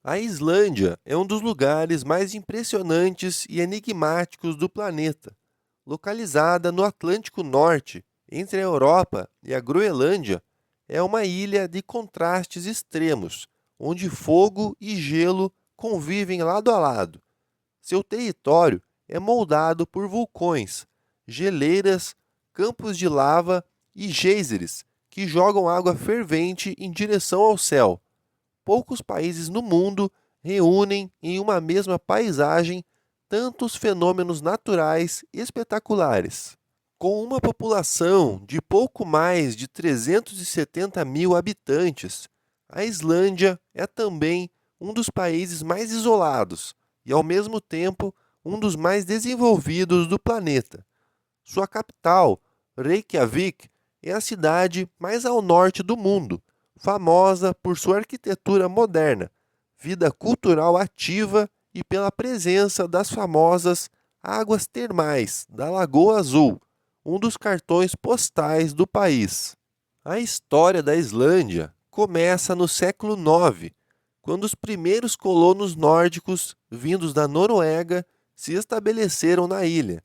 A Islândia é um dos lugares mais impressionantes e enigmáticos do planeta. Localizada no Atlântico Norte, entre a Europa e a Groenlândia, é uma ilha de contrastes extremos, onde fogo e gelo convivem lado a lado. Seu território é moldado por vulcões, geleiras, campos de lava e geysers que jogam água fervente em direção ao céu. Poucos países no mundo reúnem em uma mesma paisagem tantos fenômenos naturais espetaculares. Com uma população de pouco mais de 370 mil habitantes, a Islândia é também um dos países mais isolados e, ao mesmo tempo, um dos mais desenvolvidos do planeta. Sua capital, Reykjavik, é a cidade mais ao norte do mundo, famosa por sua arquitetura moderna, vida cultural ativa e pela presença das famosas águas termais da Lagoa Azul, um dos cartões postais do país. A história da Islândia começa no século IX, quando os primeiros colonos nórdicos, vindos da Noruega, se estabeleceram na ilha.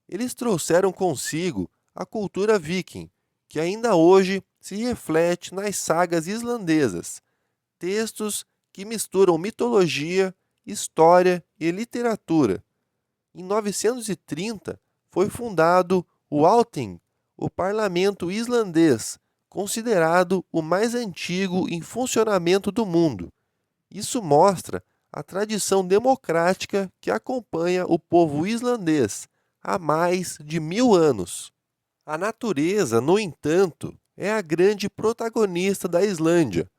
Eles trouxeram consigo a cultura viking, que ainda hoje se reflete nas sagas islandesas, textos que misturam mitologia, história e literatura. Em 930, foi fundado o Althing, o parlamento islandês, considerado o mais antigo em funcionamento do mundo. Isso mostra a tradição democrática que acompanha o povo islandês há mais de 1000 anos. A natureza, no entanto, é a grande protagonista da Islândia.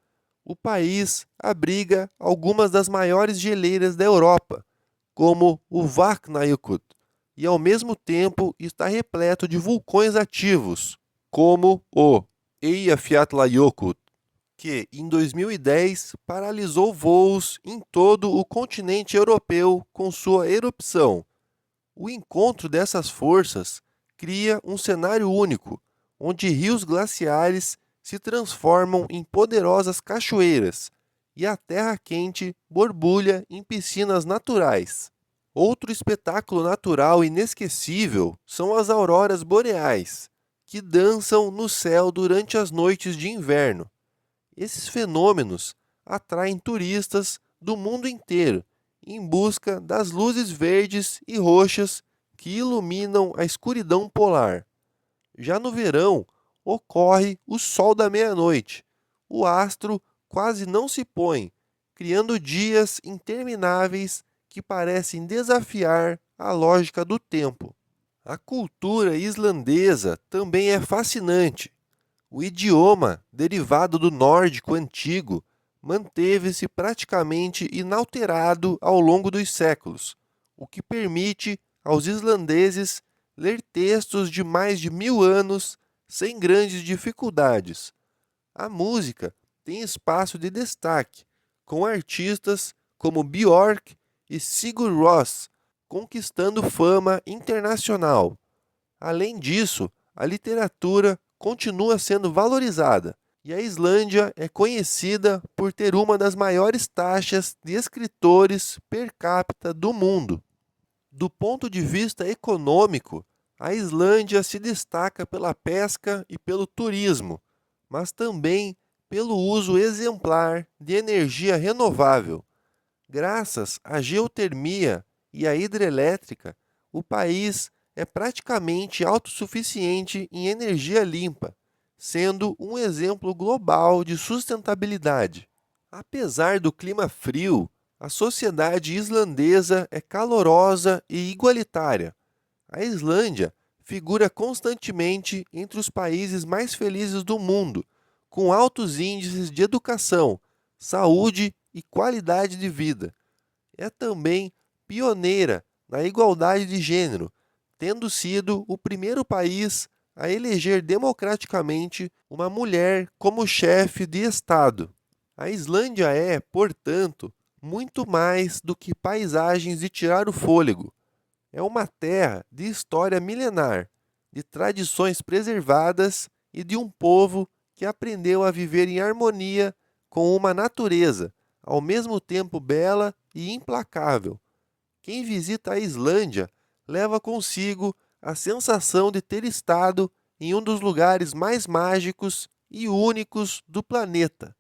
O país abriga algumas das maiores geleiras da Europa, como o Vatnajökull, e ao mesmo tempo está repleto de vulcões ativos, como o Eyjafjallajökull, que em 2010 paralisou voos em todo o continente europeu com sua erupção. O encontro dessas forças cria um cenário único, onde rios glaciares se transformam em poderosas cachoeiras e a terra quente borbulha em piscinas naturais. Outro espetáculo natural inesquecível são as auroras boreais, que dançam no céu durante as noites de inverno. Esses fenômenos atraem turistas do mundo inteiro em busca das luzes verdes e roxas que iluminam a escuridão polar. Já no verão, ocorre o sol da meia-noite. O astro quase não se põe, criando dias intermináveis que parecem desafiar a lógica do tempo. A cultura islandesa também é fascinante. O idioma, derivado do nórdico antigo, manteve-se praticamente inalterado ao longo dos séculos, o que permite aos islandeses ler textos de mais de 1000 anos sem grandes dificuldades. A música tem espaço de destaque, com artistas como Björk e Sigur Rós conquistando fama internacional. Além disso, a literatura continua sendo valorizada e a Islândia é conhecida por ter uma das maiores taxas de escritores per capita do mundo. Do ponto de vista econômico, a Islândia se destaca pela pesca e pelo turismo, mas também pelo uso exemplar de energia renovável. Graças à geotermia e à hidrelétrica, o país é praticamente autossuficiente em energia limpa, sendo um exemplo global de sustentabilidade. Apesar do clima frio, a sociedade islandesa é calorosa e igualitária. A Islândia figura constantemente entre os países mais felizes do mundo, com altos índices de educação, saúde e qualidade de vida. É também pioneira na igualdade de gênero, tendo sido o primeiro país a eleger democraticamente uma mulher como chefe de Estado. A Islândia é, portanto, muito mais do que paisagens de tirar o fôlego. É uma terra de história milenar, de tradições preservadas e de um povo que aprendeu a viver em harmonia com uma natureza, ao mesmo tempo bela e implacável. Quem visita a Islândia leva consigo a sensação de ter estado em um dos lugares mais mágicos e únicos do planeta.